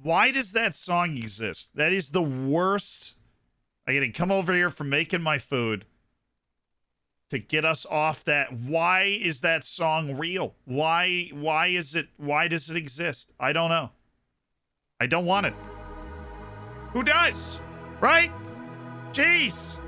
Why does that song exist? That is the worst. I gotta come over here for making my food to get us off that. Why is that song real? Why does it exist? I don't know. I don't want it. Who does? Right? Jeez.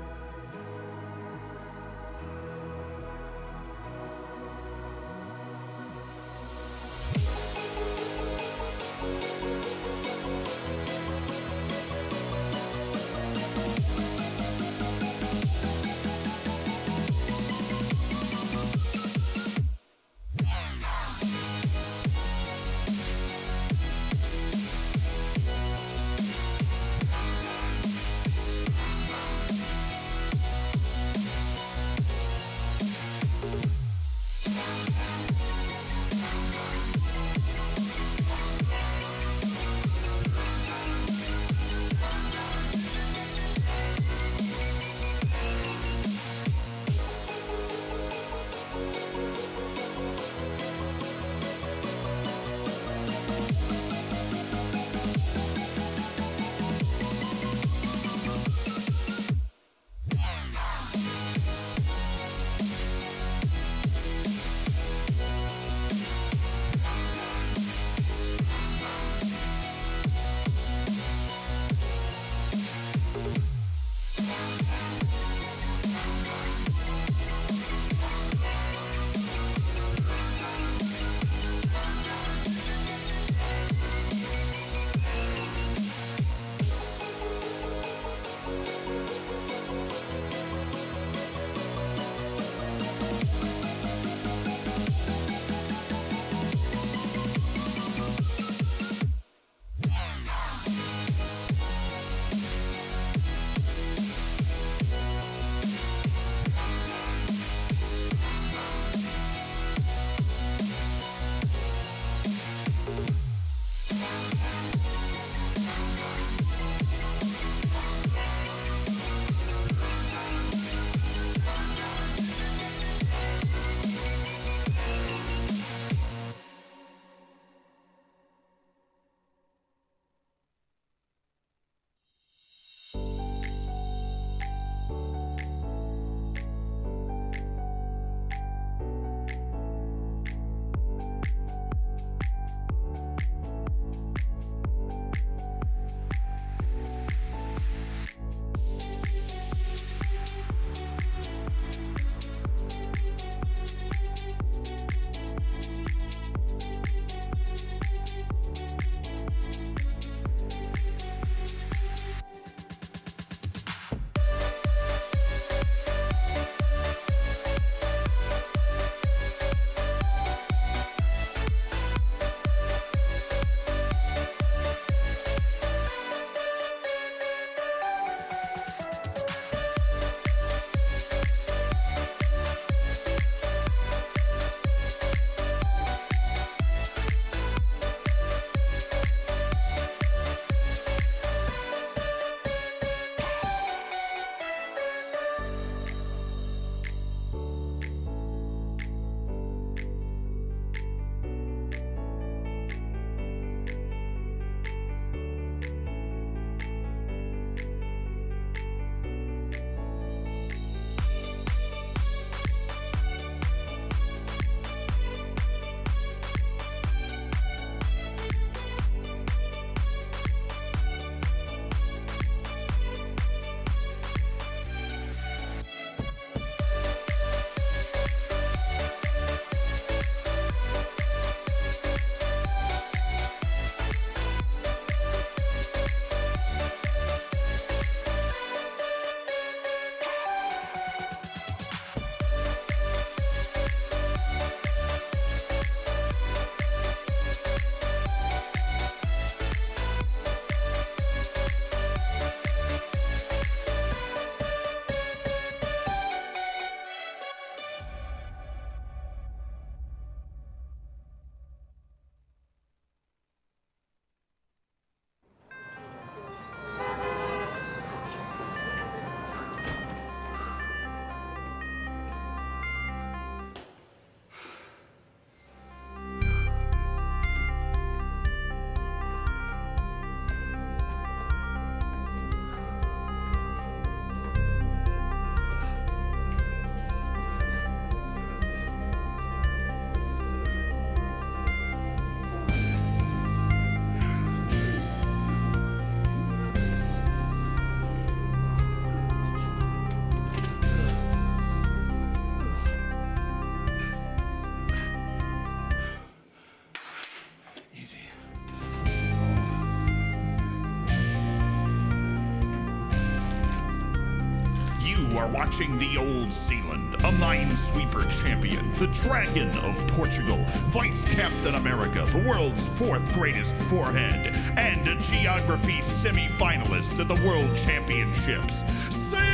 You are watching the Old Zealand, a minesweeper champion, the Dragon of Portugal, Vice Captain America, the world's fourth greatest forehead, and a geography semi-finalist at the World Championships, Zealand!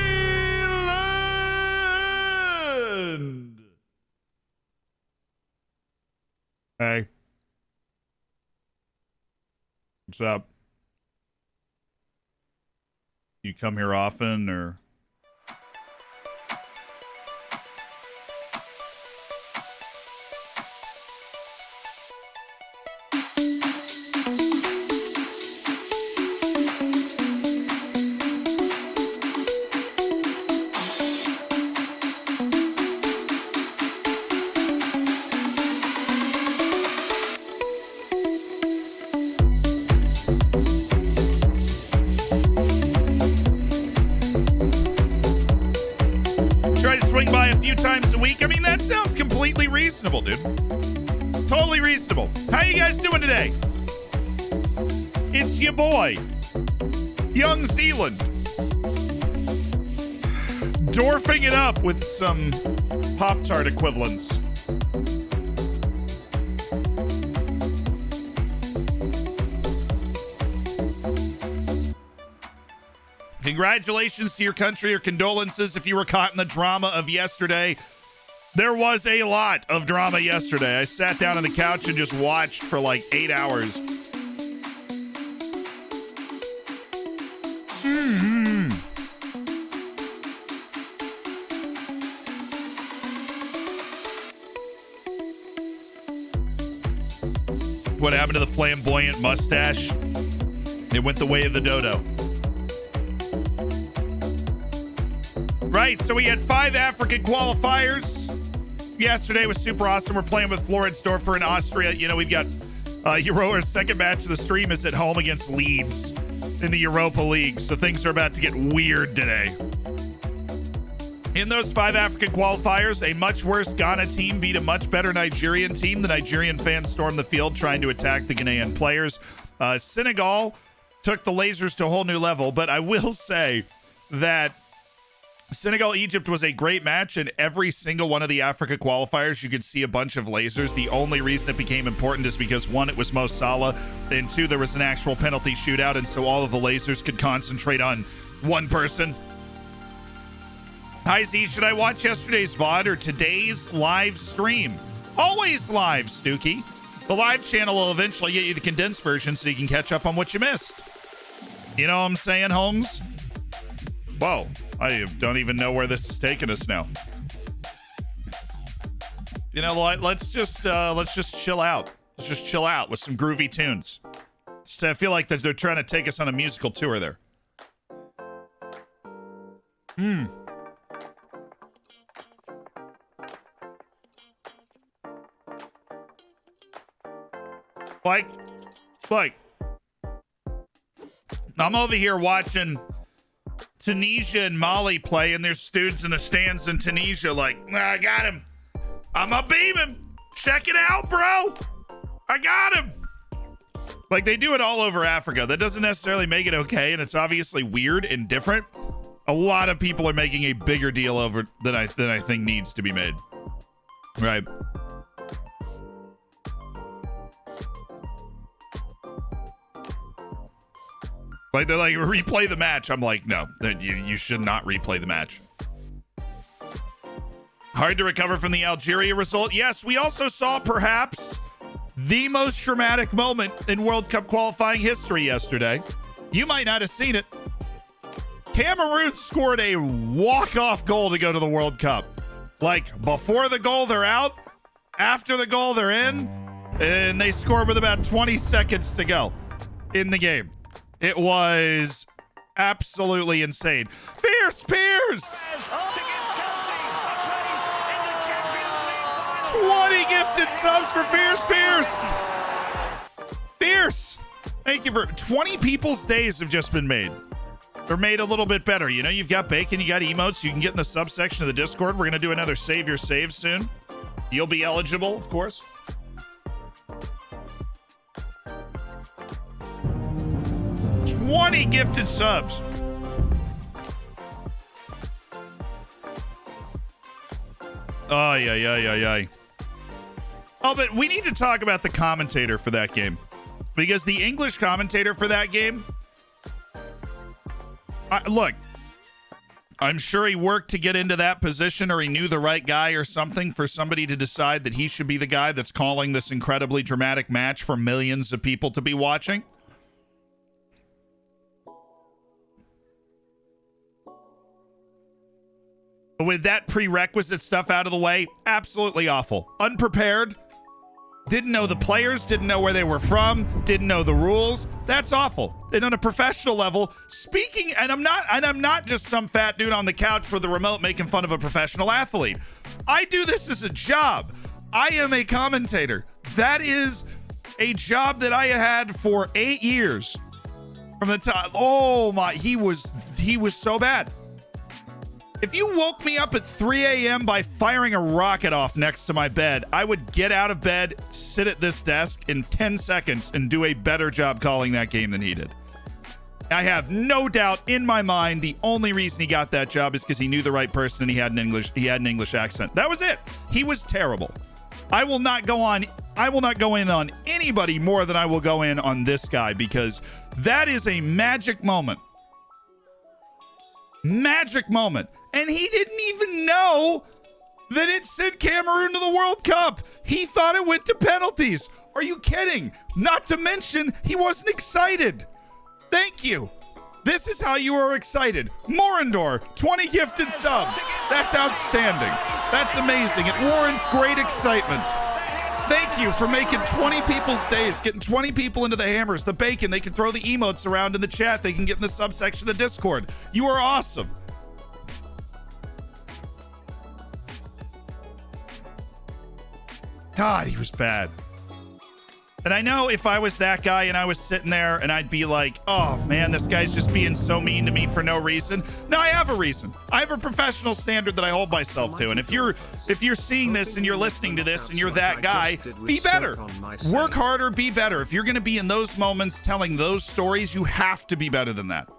Hey. What's up? You come here often, or? Swing by a few times a week. I mean, that sounds completely reasonable, dude. Totally reasonable. How you guys doing today? It's your boy, Young Zealand, dwarfing it up with some Pop-Tart equivalents. Congratulations to your country, or condolences if you were caught in the drama of yesterday. There was a lot of drama yesterday. I sat down on the couch and just watched for like 8 hours. What happened to the flamboyant mustache? It went the way of the dodo. Right, so we had 5 African qualifiers. Yesterday was super awesome. We're playing with Floridsdorfer in Austria. You know, we've got Europa's second match of the stream is at home against Leeds in the Europa League. So things are about to get weird today. In those 5 African qualifiers, a much worse Ghana team beat a much better Nigerian team. The Nigerian fans stormed the field trying to attack the Ghanaian players. Senegal took the lasers to a whole new level, but I will say that Senegal-Egypt was a great match, and every single one of the Africa qualifiers, you could see a bunch of lasers. The only reason it became important is because, 1, it was Mo Salah, and 2, there was an actual penalty shootout, and so all of the lasers could concentrate on one person. Hi, Z, should I watch yesterday's VOD or today's live stream? Always live, Stookie. The live channel will eventually get you the condensed version so you can catch up on what you missed. You know what I'm saying, Holmes? Whoa. I don't even know where this is taking us now. You know, let's just chill out. Let's just chill out with some groovy tunes. So I feel like they're trying to take us on a musical tour there. Like, I'm over here watching Tunisia and Mali play, and there's dudes in the stands in Tunisia like, I got him. I'm gonna beam him. Check it out, bro. I got him. Like, they do it all over Africa. That doesn't necessarily make it okay, and it's obviously weird and different. A lot of people are making a bigger deal over than I think needs to be made. Right. Like, they're like, replay the match. I'm like, no, you should not replay the match. Hard to recover from the Algeria result. Yes, we also saw perhaps the most dramatic moment in World Cup qualifying history yesterday. You might not have seen it. Cameroon scored a walk-off goal to go to the World Cup. Like, before the goal, they're out. After the goal, they're in. And they scored with about 20 seconds to go in the game. It was absolutely insane. Fierce Pierce! 20 gifted subs for Fierce Pierce! Fierce! Thank you for 20 people's days have just been made. They're made a little bit better. You know, you've got bacon, you got emotes, you can get in the subsection of the Discord. We're going to do another Save Your Save soon. You'll be eligible, of course. $20 gifted subs. Oh, yeah. Oh, but we need to talk about the commentator for that game. Because the English commentator for that game... look, I'm sure he worked to get into that position, or he knew the right guy or something for somebody to decide that he should be the guy that's calling this incredibly dramatic match for millions of people to be watching. With that prerequisite stuff out of the way, absolutely awful. Unprepared. Didn't know the players, didn't know where they were from, didn't know the rules. That's awful. And on a professional level, speaking, and I'm not just some fat dude on the couch with the remote making fun of a professional athlete. I do this as a job. I am a commentator. That is a job that I had for 8 years. From the time, oh my, he was so bad. If you woke me up at 3 a.m. by firing a rocket off next to my bed, I would get out of bed, sit at this desk in 10 seconds, and do a better job calling that game than he did. I have no doubt in my mind the only reason he got that job is because he knew the right person and he had an English accent. That was it. He was terrible. I will not go in on anybody more than I will go in on this guy, because that is a magic moment. Magic moment. And he didn't even know that it sent Cameroon to the World Cup. He thought it went to penalties. Are you kidding? Not to mention, he wasn't excited. Thank you. This is how you are excited. Morindor, 20 gifted subs. That's outstanding. That's amazing. It warrants great excitement. Thank you for making 20 people's days, getting 20 people into the hammers, the bacon. They can throw the emotes around in the chat. They can get in the subsection of the Discord. You are awesome. God, he was bad. And I know if I was that guy and I was sitting there and I'd be like, oh man, this guy's just being so mean to me for no reason. No, I have a reason. I have a professional standard that I hold myself to. And if you're seeing this and you're listening to this and you're that guy, be better. Work harder, be better. If you're going to be in those moments telling those stories, you have to be better than that.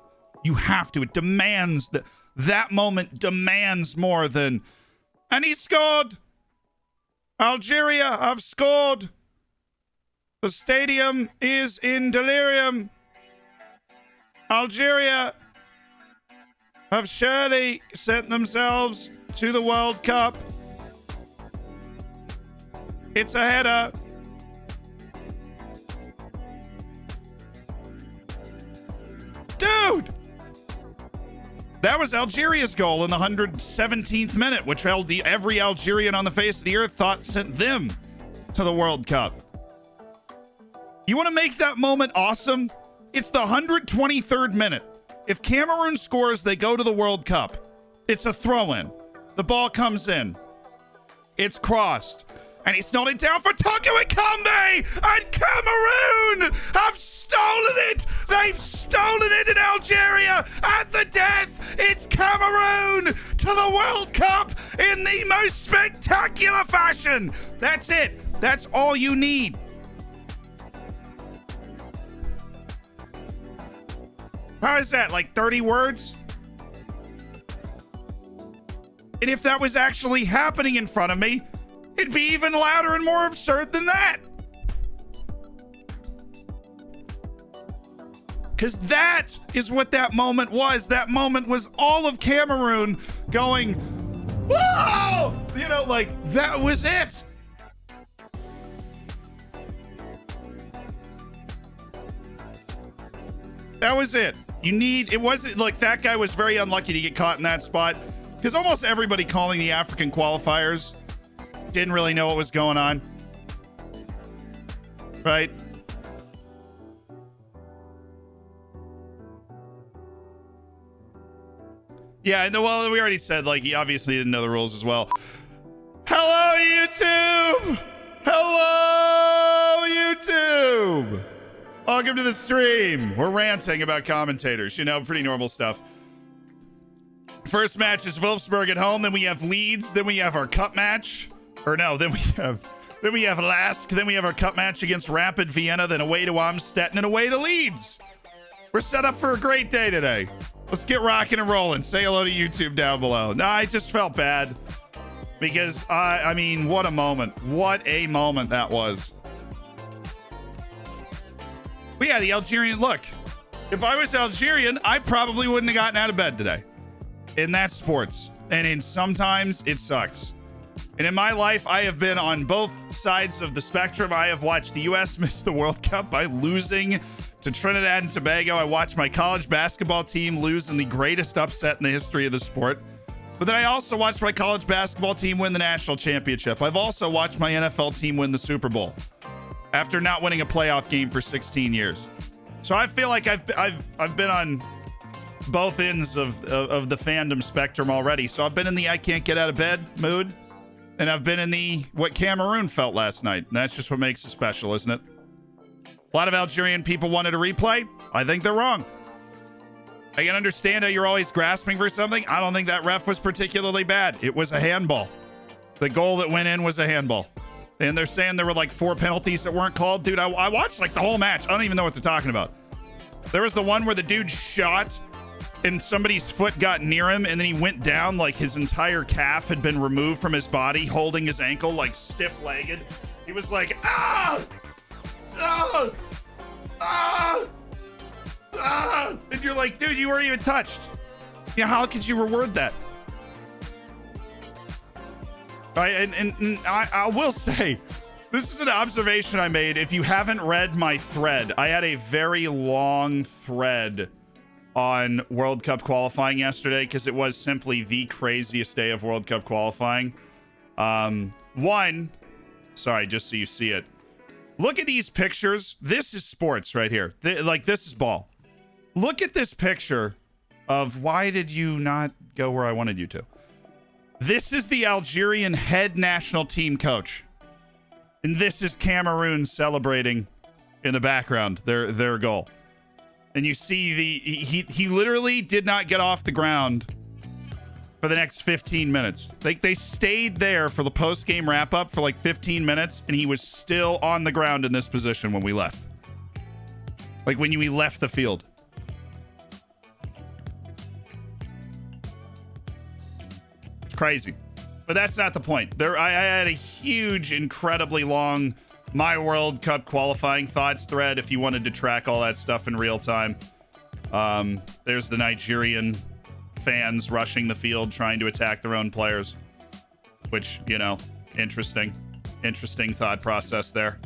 You have to. It demands that moment demands more than, and he scored. Algeria have scored. The stadium is in delirium. Algeria have surely sent themselves to the World Cup. It's a header. Dude! That was Algeria's goal in the 117th minute, which held every Algerian on the face of the earth thought sent them to the World Cup. You want to make that moment awesome? It's the 123rd minute. If Cameroon scores, they go to the World Cup. It's a throw-in. The ball comes in. It's crossed. And he snowed it down for Tonga Ekambi! And Cameroon have stolen it! They've stolen it in Algeria at the death! It's Cameroon to the World Cup in the most spectacular fashion! That's it. That's all you need. How is that? Like 30 words? And if that was actually happening in front of me, it'd be even louder and more absurd than that. Because that is what that moment was. That moment was all of Cameroon going, whoa! You know, like, that was it. That was it. It wasn't, like, that guy was very unlucky to get caught in that spot. Because almost everybody calling the African qualifiers didn't really know what was going on. Right? Yeah, and well, we already said, like, he obviously didn't know the rules as well. Hello, YouTube! Hello, YouTube! Welcome to the stream. We're ranting about commentators, you know, pretty normal stuff. First match is Wolfsburg at home, then we have Leeds, then we have our cup match. Or no, then we have Lask, then we have our cup match against Rapid Vienna, then away to Amstetten and away to Leeds. We're set up for a great day today. Let's get rocking and rolling. Say hello to YouTube down below. No, I just felt bad. Because, I mean, what a moment. What a moment that was. But yeah, the Algerian, look, if I was Algerian, I probably wouldn't have gotten out of bed today. And that's sports. And sometimes it sucks. And in my life, I have been on both sides of the spectrum. I have watched the U.S. miss the World Cup by losing to Trinidad and Tobago. I watched my college basketball team lose in the greatest upset in the history of the sport. But then I also watched my college basketball team win the national championship. I've also watched my NFL team win the Super Bowl after not winning a playoff game for 16 years. So I feel like I've been on both ends of the fandom spectrum already. So I've been in the I can't get out of bed mood, and I've been in the what Cameroon felt last night. And that's just what makes it special, isn't it? A lot of Algerian people wanted a replay. I think they're wrong. I can understand how you're always grasping for something. I don't think that ref was particularly bad. It was a handball. The goal that went in was a handball. And they're saying there were like 4 penalties that weren't called. Dude, I watched like the whole match. I don't even know what they're talking about. There was the one where the dude shot and somebody's foot got near him and then he went down like his entire calf had been removed from his body, holding his ankle like stiff-legged. He was like, ah! Ah! Ah! Ah! And you're like, dude, you weren't even touched. Yeah, how could you reward that? And I will say, this is an observation I made. If you haven't read my thread, I had a very long thread on World Cup qualifying yesterday because it was simply the craziest day of World Cup qualifying. Sorry, just so you see it. Look at these pictures. This is sports right here. This is ball. Look at this picture of why did you not go where I wanted you to? This is the Algerian head national team coach. And this is Cameroon celebrating in the background, their goal. And you see he literally did not get off the ground for the next 15 minutes. They stayed there for the post-game wrap-up for like 15 minutes, and he was still on the ground in this position when we left. Like when we left the field. It's crazy. But that's not the point. I had a huge, incredibly long My World Cup qualifying thoughts thread if you wanted to track all that stuff in real time. There's the Nigerian fans rushing the field trying to attack their own players, which, you know, interesting thought process there.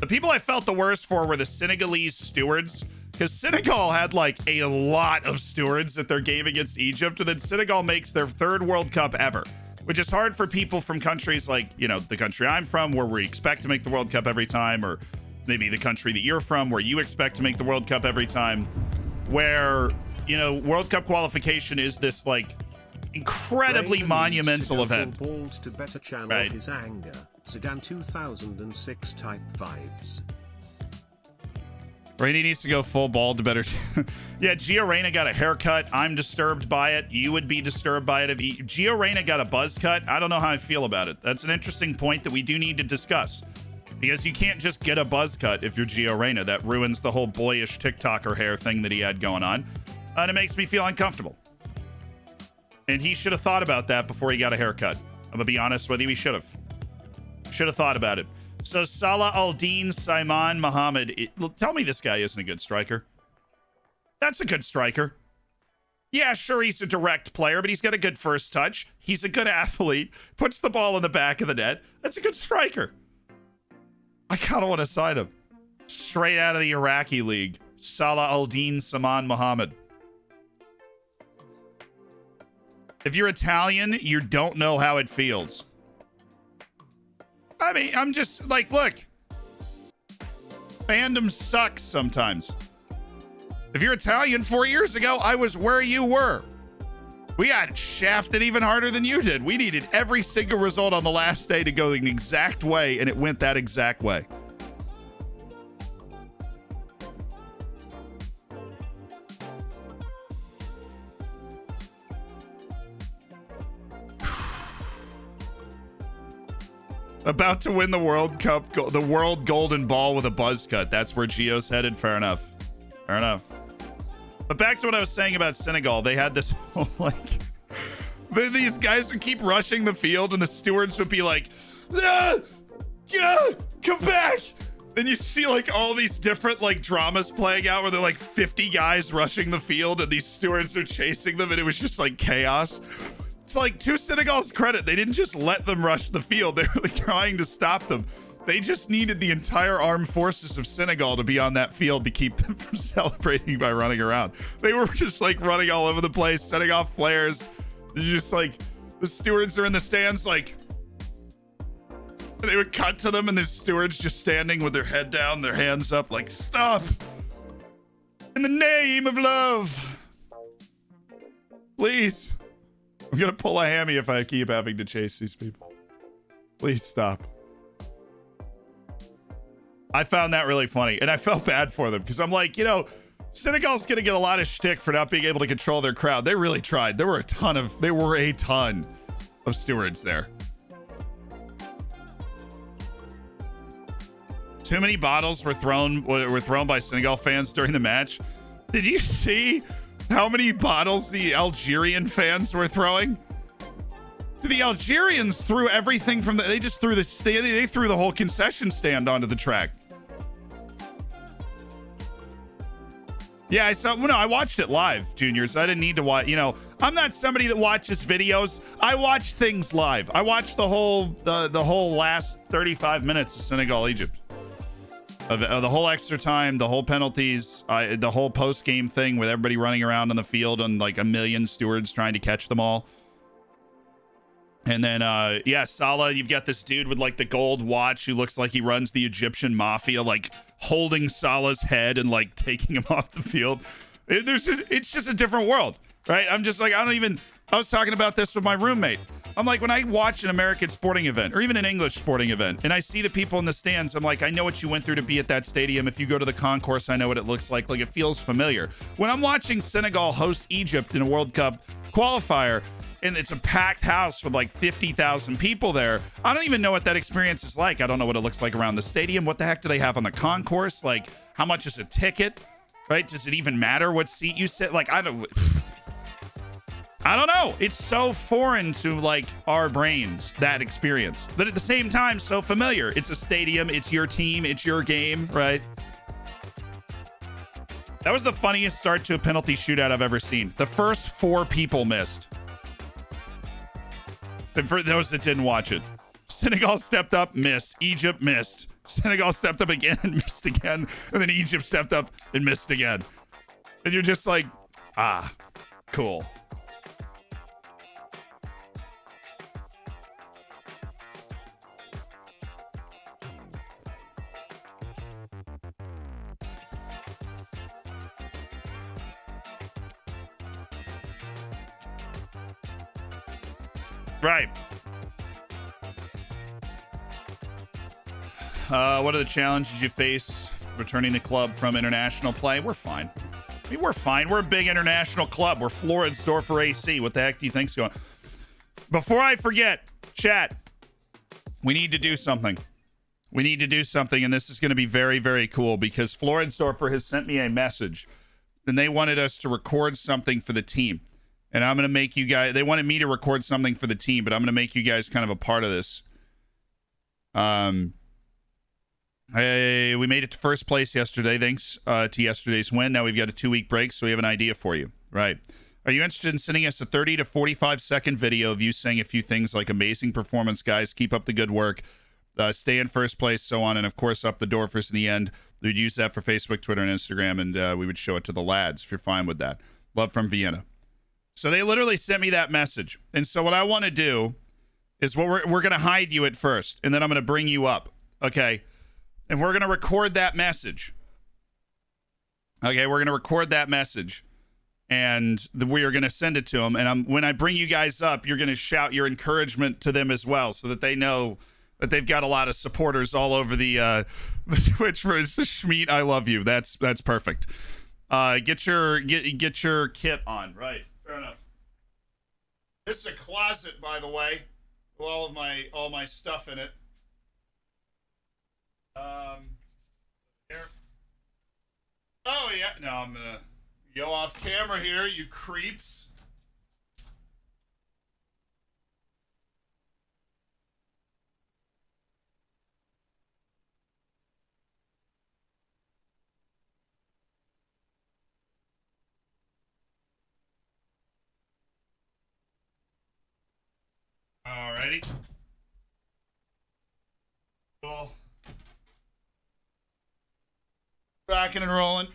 The people I felt the worst for were the Senegalese stewards, because Senegal had like a lot of stewards at their game against Egypt, and then Senegal makes their 3rd World Cup ever, which is hard for people from countries like, you know, the country I'm from, where we expect to make the World Cup every time, or maybe the country that you're from, where you expect to make the World Cup every time, where, you know, World Cup qualification is this like incredibly monumental event. To better channel right. His anger. Sedan 2006 type vibes. Rainey needs to go full bald to better. Yeah, Gio Reyna got a haircut. I'm disturbed by it. You would be disturbed by it if Gio Reyna got a buzz cut. I don't know how I feel about it. That's an interesting point that we do need to discuss. Because you can't just get a buzz cut if you're Gio Reyna. That ruins the whole boyish TikToker hair thing that he had going on. And it makes me feel uncomfortable. And he should have thought about that before he got a haircut. I'm going to be honest with you, he should have. Should have thought about it. So Salah Al-Din Simon Mohammed. Tell me this guy isn't a good striker. That's a good striker. Yeah, sure, he's a direct player, but he's got a good first touch. He's a good athlete. Puts the ball in the back of the net. That's a good striker. I kind of want to sign him. Straight out of the Iraqi league. Salah Al-Din Simon Mohammed. If you're Italian, you don't know how it feels. I mean, I'm just like, look. Fandom sucks sometimes. If you're Italian, 4 years ago, I was where you were. We got shafted even harder than you did. We needed every single result on the last day to go the exact way, and it went that exact way. About to win the World Cup, the World Golden Ball with a buzz cut. That's where Gio's headed. Fair enough. Fair enough. But back to what I was saying about Senegal, they had this whole, like, these guys would keep rushing the field, and the stewards would be like, ah, yeah, come back. Then you'd see like all these different like dramas playing out where they're like 50 guys rushing the field, and these stewards are chasing them, and it was just like chaos. It's like, to Senegal's credit, they didn't just let them rush the field. They were like trying to stop them. They just needed the entire armed forces of Senegal to be on that field to keep them from celebrating by running around. They were just like running all over the place, setting off flares. They're just like, the stewards are in the stands, like, they would cut to them, and the stewards just standing with their head down, their hands up, like, stop! In the name of love! Please. I'm gonna pull a hammy if I keep having to chase these people. Please stop. I found that really funny, and I felt bad for them, because I'm like, you know, Senegal's gonna get a lot of shtick for not being able to control their crowd. They really tried. There were a ton of stewards there. Too many bottles were thrown by Senegal fans during the match. Did you see how many bottles the Algerian fans were throwing? The Algerians threw everything from they threw the whole concession stand onto the track. Yeah, I watched it live, juniors. I didn't need to watch, you know, I'm not somebody that watches videos. I watch things live. I watched the whole last 35 minutes of Senegal Egypt. Of the whole extra time, the whole penalties, the whole post-game thing with everybody running around on the field and like a million stewards trying to catch them all. And then, yeah, Salah, you've got this dude with like the gold watch who looks like he runs the Egyptian mafia, like holding Salah's head and like taking him off the field. It's just a different world, right? I'm just like, I was talking about this with my roommate. I'm like, when I watch an American sporting event or even an English sporting event and I see the people in the stands, I'm like, I know what you went through to be at that stadium. If you go to the concourse, I know what it looks like. Like, it feels familiar. When I'm watching Senegal host Egypt in a World Cup qualifier, and it's a packed house with like 50,000 people there, I don't even know what that experience is like. I don't know what it looks like around the stadium. What the heck do they have on the concourse? Like, how much is a ticket? Right? Does it even matter what seat you sit? Like, I don't know. It's so foreign to like our brains, that experience. But at the same time, so familiar. It's a stadium. It's your team. It's your game, right? That was the funniest start to a penalty shootout I've ever seen. The first 4 people missed. And for those that didn't watch it, Senegal stepped up, missed. Egypt missed. Senegal stepped up again and missed again. And then Egypt stepped up and missed again. And you're just like, ah, cool. Right. What are the challenges you face returning the club from international play? We're fine. I mean, we're fine. We're a big international club. We're Floridsdorfer AC. What the heck do you think's going on? Before I forget, chat, we need to do something. We need to do something, and this is going to be very, very cool because Floridsdorfer has sent me a message, and they wanted us to record something for the team. And I'm going to make you guys, they wanted me to record something for the team, but I'm going to make you guys kind of a part of this. Hey, we made it to first place yesterday, thanks to yesterday's win. Now we've got a 2-week break, so we have an idea for you. Right. Are you interested in sending us a 30 to 45 second video of you saying a few things like amazing performance, guys, keep up the good work, stay in first place, so on, and of course up the door first in the end. We'd use that for Facebook, Twitter, and Instagram, and we would show it to the lads if you're fine with that. Love from Vienna. So they literally sent me that message. And so what I want to do is we're going to hide you at first, and then I'm going to bring you up, okay? And we're going to record that message. Okay, we're going to record that message, and we are going to send it to them. And when I bring you guys up, you're going to shout your encouragement to them as well so that they know that they've got a lot of supporters all over the Twitch for Schmeat, I love you. That's perfect. Get your kit on, right? Fair enough. This is a closet, by the way, with all my stuff in it. Here. Oh yeah, no, I'm gonna Yo, off camera here, you creeps. Alrighty. Cool. Rocking and rolling.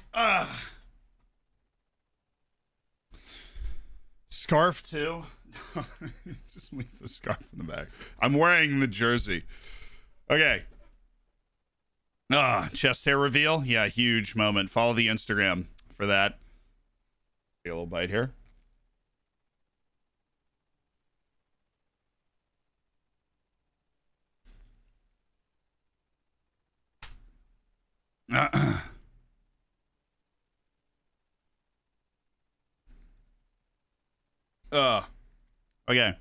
Scarf too. Just leave the scarf in the back. I'm wearing the jersey. Okay. Chest hair reveal. Yeah, huge moment. Follow the Instagram for that. Take a little bite here. Okay.